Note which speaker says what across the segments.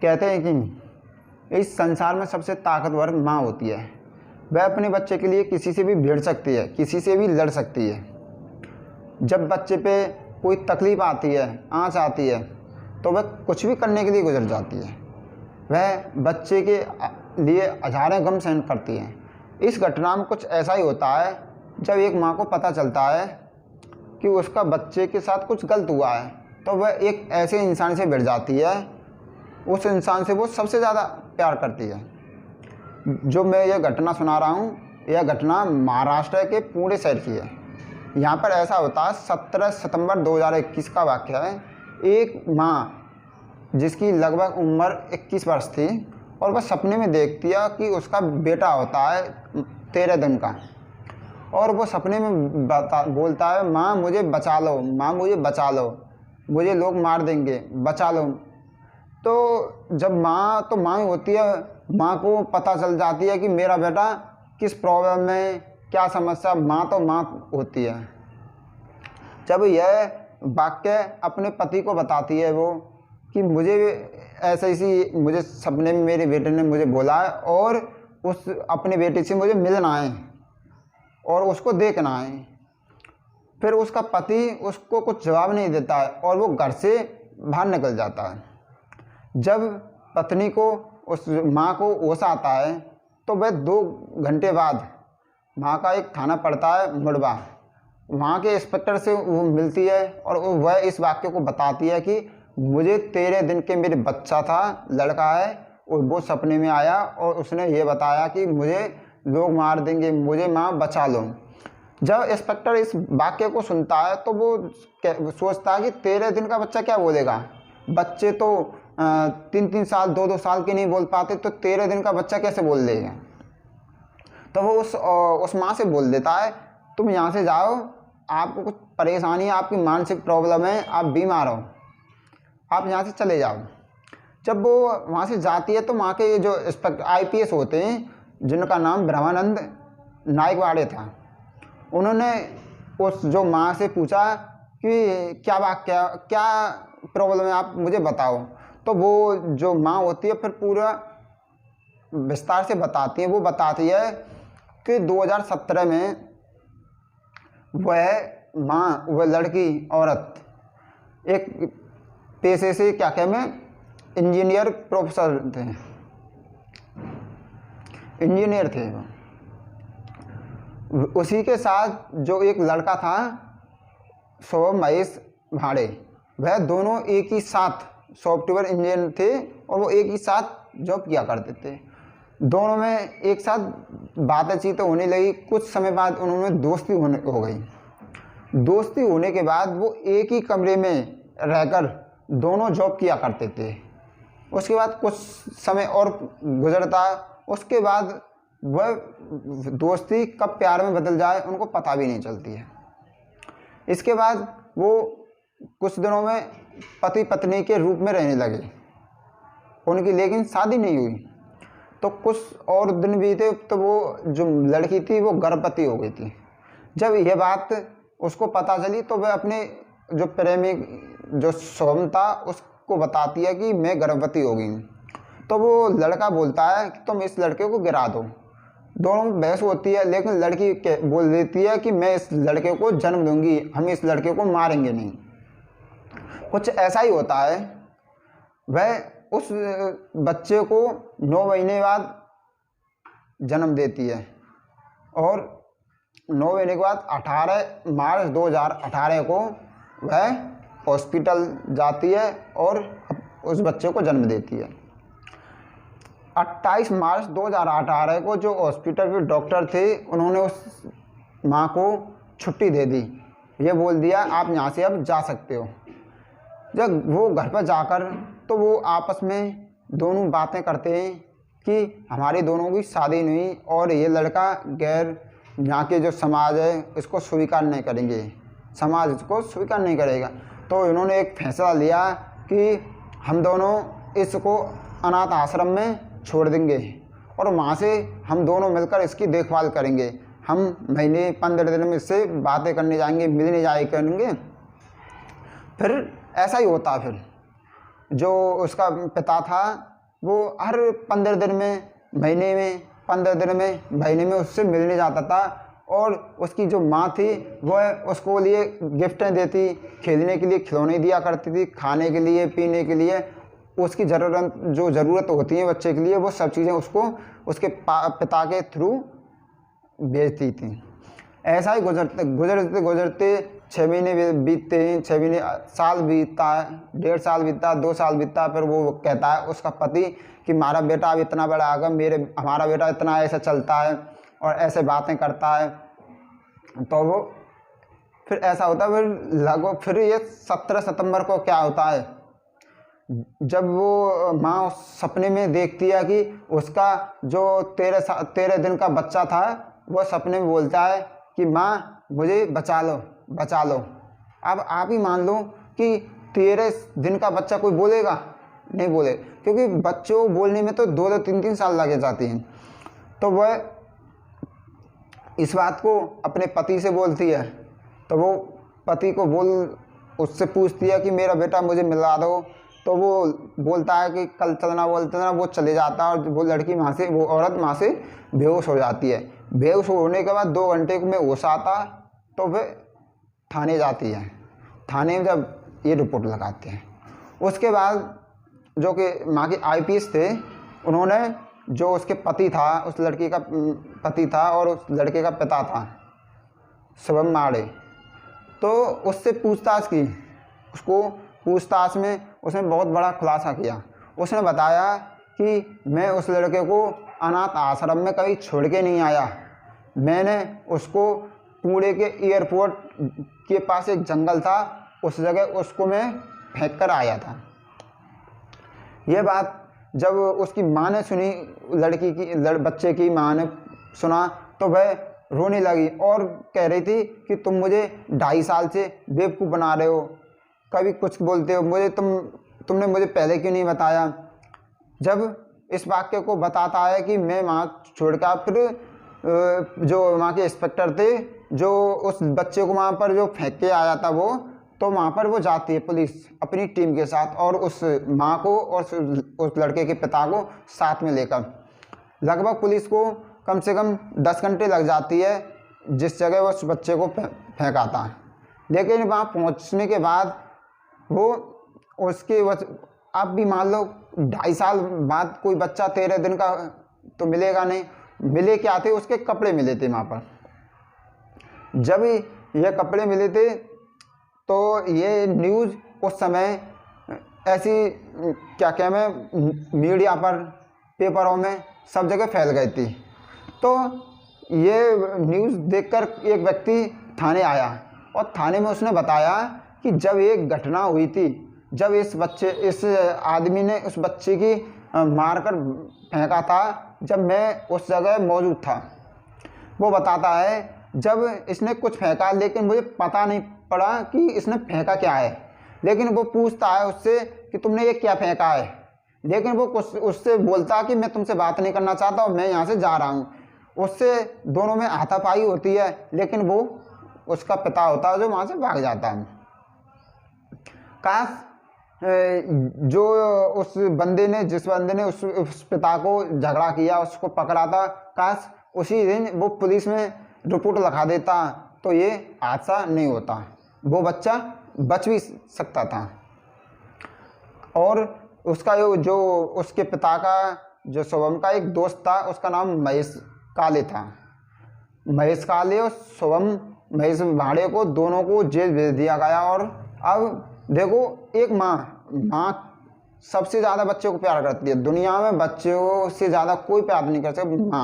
Speaker 1: कहते हैं कि इस संसार में सबसे ताकतवर माँ होती है। वह अपने बच्चे के लिए किसी से भी भिड़ सकती है, किसी से भी लड़ सकती है। जब बच्चे पे कोई तकलीफ़ आती है, आँच आती है, तो वह कुछ भी करने के लिए गुजर जाती है। वह बच्चे के लिए हज़ारों गम सहन करती है। इस घटना में कुछ ऐसा ही होता है, जब एक माँ को पता चलता है कि उसका बच्चे के साथ कुछ गलत हुआ है, तो वह एक ऐसे इंसान से भिड़ जाती है, उस इंसान से वो सबसे ज़्यादा प्यार करती है। जो मैं ये घटना सुना रहा हूँ, यह घटना महाराष्ट्र के पुणे शहर की है। यहाँ पर ऐसा होता है, 17 सितंबर 2021 का वाक़या है। एक माँ जिसकी लगभग उम्र 21 वर्ष थी, और वह सपने में देखती है कि उसका बेटा होता है 13 दिन का, और वो सपने में बोलता है, माँ मुझे बचा लो, माँ मुझे बचा लो, मुझे लोग मार देंगे, बचा लो। तो जब माँ तो माँ होती है, माँ को पता चल जाती है कि मेरा बेटा किस प्रॉब्लम में, क्या समस्या, माँ तो माँ होती है। जब यह वाक्य अपने पति को बताती है वो कि मुझे ऐसी मुझे सपने में मेरे बेटे ने मुझे बोला है, और उस अपने बेटे से मुझे मिलना है और उसको देखना है। फिर उसका पति उसको कुछ जवाब नहीं देता है और वो घर से बाहर निकल जाता है। जब पत्नी को, उस माँ को होश आता है, तो वह 2 घंटे बाद माँ का एक थाना पड़ता है मुड़वा, वहाँ के इंस्पेक्टर से वो मिलती है और वह इस वाक्य को बताती है कि मुझे 13 दिन के मेरे बच्चा था, लड़का है, और वो सपने में आया और उसने ये बताया कि मुझे लोग मार देंगे, मुझे माँ बचा लो। जब इंस्पेक्टर इस वाक्य को सुनता है तो वो सोचता है कि 13 दिन का बच्चा क्या बोलेगा। बच्चे तो 3-3 साल 2-2 साल के नहीं बोल पाते, तो 13 दिन का बच्चा कैसे बोल देगा। तो वो उस माँ से बोल देता है, तुम यहाँ से जाओ, आपको कुछ परेशानी है, आपकी मानसिक प्रॉब्लम है, आप बीमार हो, आप यहाँ से चले जाओ। जब वो वहाँ से जाती है तो वहाँ के जो IPS होते हैं, जिनका नाम ब्रह्मानंद नायकवाड़े था, उन्होंने उस जो माँ से पूछा कि क्या प्रॉब्लम है, आप मुझे बताओ। तो वो जो माँ होती है फिर पूरा विस्तार से बताती है। वो बताती है कि 2017 में वह लड़की, औरत, एक पेशे से क्या कहते हैं, इंजीनियर प्रोफेसर थे, इंजीनियर थे। उसी के साथ जो एक लड़का था, शोभम महेश भाड़े, वह दोनों एक ही साथ सॉफ्टवेयर इंजीनियर थे और वो एक ही साथ जॉब किया करते थे। दोनों में एक साथ बातचीत होने लगी। कुछ समय बाद उन्होंने दोस्ती हो गई। दोस्ती होने के बाद वो एक ही कमरे में रहकर दोनों जॉब किया करते थे। उसके बाद कुछ समय और गुजरता, उसके बाद वह दोस्ती कब प्यार में बदल जाए उनको पता भी नहीं चलती है। इसके बाद वो कुछ दिनों में पति पत्नी के रूप में रहने लगे उनकी, लेकिन शादी नहीं हुई। तो कुछ और दिन बीते तो वो जो लड़की थी वो गर्भवती हो गई थी। जब यह बात उसको पता चली तो वह अपने जो प्रेमी, जो शोभम था, उसको बताती है कि मैं गर्भवती हो गई। तो वो लड़का बोलता है कि तुम इस लड़के को गिरा दो। दोनों में बहस होती है, लेकिन लड़की बोल देती है कि मैं इस लड़के को जन्म दूंगी, हम इस लड़के को मारेंगे नहीं। कुछ ऐसा ही होता है। वह उस बच्चे को 9 महीने बाद जन्म देती है और 9 महीने के बाद 18 मार्च 2018 को वह हॉस्पिटल जाती है और उस बच्चे को जन्म देती है। 28 मार्च 2018 को जो हॉस्पिटल के डॉक्टर थे, उन्होंने उस माँ को छुट्टी दे दी। ये बोल दिया आप यहाँ से अब जा सकते हो। जब वो घर पर जाकर तो वो आपस में दोनों बातें करते हैं कि हमारी दोनों की शादी नहीं हुई और ये लड़का गैर, यहाँ के जो समाज है इसको स्वीकार नहीं करेंगे, समाज इसको स्वीकार नहीं करेगा। तो इन्होंने एक फैसला लिया कि हम दोनों इसको अनाथ आश्रम में छोड़ देंगे और वहाँ से हम दोनों मिलकर इसकी देखभाल करेंगे। हम महीने 15 दिन में इससे बातें करने जाएंगे, मिलने जाए करेंगे। फिर ऐसा ही होता। फिर जो उसका पिता था वो हर 15 दिन में, महीने में, 15 दिन में, महीने में उससे मिलने जाता था। और उसकी जो माँ थी वह उसको लिए गिफ्टें देती, खेलने के लिए खिलौने दिया करती थी, खाने के लिए, पीने के लिए, उसकी जो ज़रूरत होती है बच्चे के लिए वो सब चीज़ें उसको उसके पिता के थ्रू भेजती थी। ऐसा ही गुजरते गुजरते गुजरते 6 महीने बीतते हैं, 6 महीने, साल बीतता है, 1.5 साल बीतता है, 2 साल बीतता है। फिर वो कहता है उसका पति कि हमारा बेटा अब इतना बड़ा आ गया, हमारा बेटा इतना ऐसा चलता है और ऐसे बातें करता है। तो वो फिर ऐसा होता है, फिर लगभग फिर ये 17 सितंबर को क्या होता है, जब वो माँ उस सपने में देखती है कि उसका जो 13 दिन का बच्चा था वह सपने में बोलता है कि माँ मुझे बचा लो, बचा लो। अब आप ही मान लो कि 13 दिन का बच्चा कोई बोलेगा? नहीं बोले, क्योंकि बच्चों बोलने में तो 2-2, 3-3 साल लगे जाती हैं। तो वह इस बात को अपने पति से बोलती है। तो वो पति को उससे पूछती है कि मेरा बेटा मुझे मिला दो। तो वो बोलता है कि कल चलना, बोलते वो चले जाता है और वो लड़की वो औरत वहाँ से बेहोश हो जाती है। बेहोश होने के बाद 2 घंटे में होश आता, तो वह थाने जाती है। थाने में जब ये रिपोर्ट लगाते हैं, उसके बाद जो कि माँ के IPS थे, उन्होंने जो उसके पति था, उस लड़की का पति था और उस लड़के का पिता था शुभम माड़े, तो उससे पूछताछ की। उसको पूछताछ में उसने बहुत बड़ा खुलासा किया। उसने बताया कि मैं उस लड़के को अनाथ आश्रम में कभी छोड़ के नहीं आया, मैंने उसको पुणे के एयरपोर्ट के पास एक जंगल था, उस जगह उसको मैं फेंक कर आया था। यह बात जब उसकी माँ ने सुनी, बच्चे की माँ ने सुना, तो वह रोने लगी और कह रही थी कि तुम मुझे 2.5 साल से बेवकूफ़ बना रहे हो, कभी कुछ बोलते हो मुझे, तुमने मुझे पहले क्यों नहीं बताया। जब इस वाक्य को बताता है कि मैं वहाँ छोड़कर, फिर जो वहाँ के इंस्पेक्टर थे जो उस बच्चे को वहाँ पर जो फेंक के आया था वो, तो वहाँ पर वो जाती है पुलिस अपनी टीम के साथ और उस माँ को और उस लड़के के पिता को साथ में लेकर। लगभग पुलिस को कम से कम 10 घंटे लग जाती है जिस जगह वो उस बच्चे को फेंका था। लेकिन वहाँ पहुँचने के बाद वो आप भी मान लो 2.5 साल बाद कोई बच्चा 13 दिन का तो मिलेगा नहीं। मिले क्या थे? उसके कपड़े मिले थे वहाँ पर। जब ये कपड़े मिले थे तो ये न्यूज़ उस समय ऐसी क्या मैं मीडिया पर, पेपरों में सब जगह फैल गई थी। तो ये न्यूज़ देखकर एक व्यक्ति थाने आया और थाने में उसने बताया कि जब एक घटना हुई थी, जब इस आदमी ने उस बच्चे की मारकर फेंका था, जब मैं उस जगह मौजूद था। वो बताता है जब इसने कुछ फेंका, लेकिन मुझे पता नहीं पड़ा कि इसने फेंका क्या है। लेकिन वो पूछता है उससे कि तुमने ये क्या फेंका है, लेकिन वो उससे बोलता कि मैं तुमसे बात नहीं करना चाहता और मैं यहाँ से जा रहा हूँ। उससे दोनों में हाथापाई होती है, लेकिन वो उसका पिता होता है जो वहाँ से भाग जाता है। काश जो उस बंदे ने जिस बंदे ने उस पिता को झगड़ा किया उसको पकड़ा था, काश उसी दिन वो पुलिस में रिपोर्ट लिखा देता तो ये हादसा नहीं होता, वो बच्चा बच भी सकता था। और उसका जो उसके पिता का जो शुभम का एक दोस्त था, उसका नाम महेश काले था। महेश काले और शुभम महेश भाड़े को दोनों को जेल भेज दिया गया। और अब देखो, एक माँ सबसे ज़्यादा बच्चे को प्यार करती है दुनिया में, बच्चों से ज़्यादा कोई प्यार नहीं कर सकता।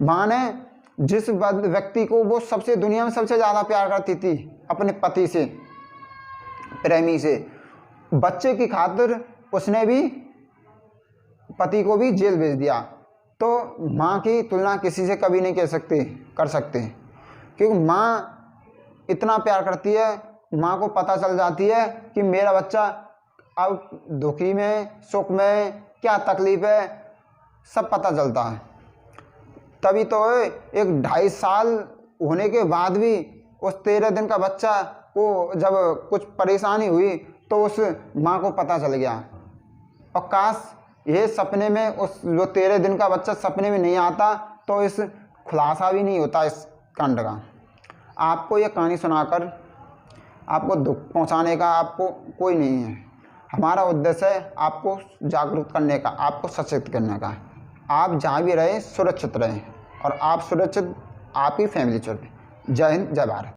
Speaker 1: माँ ने जिस व्यक्ति को वो सबसे दुनिया में सबसे ज़्यादा प्यार करती थी, अपने पति से, प्रेमी से, बच्चे की खातिर उसने भी पति को भी जेल भेज दिया। तो माँ की तुलना किसी से कभी नहीं कर सकते, क्योंकि माँ इतना प्यार करती है। माँ को पता चल जाती है कि मेरा बच्चा अब दुखी में, सुख में, क्या तकलीफ है, सब पता चलता है। तभी तो 2.5 साल होने के बाद भी उस 13 दिन का बच्चा को जब कुछ परेशानी हुई तो उस माँ को पता चल गया, और काश ये सपने में उस जो 13 दिन का बच्चा सपने में नहीं आता तो इस खुलासा भी नहीं होता इस कांड का। आपको ये कहानी सुनाकर आपको दुख पहुंचाने का आपको कोई नहीं है। हमारा उद्देश्य है आपको जागरूक करने का, आपको सचेत करने का। आप जहाँ भी रहें सुरक्षित रहें, और आप सुरक्षित, आप ही फैमिली सुरक्षित। जय हिंद, जय भारत।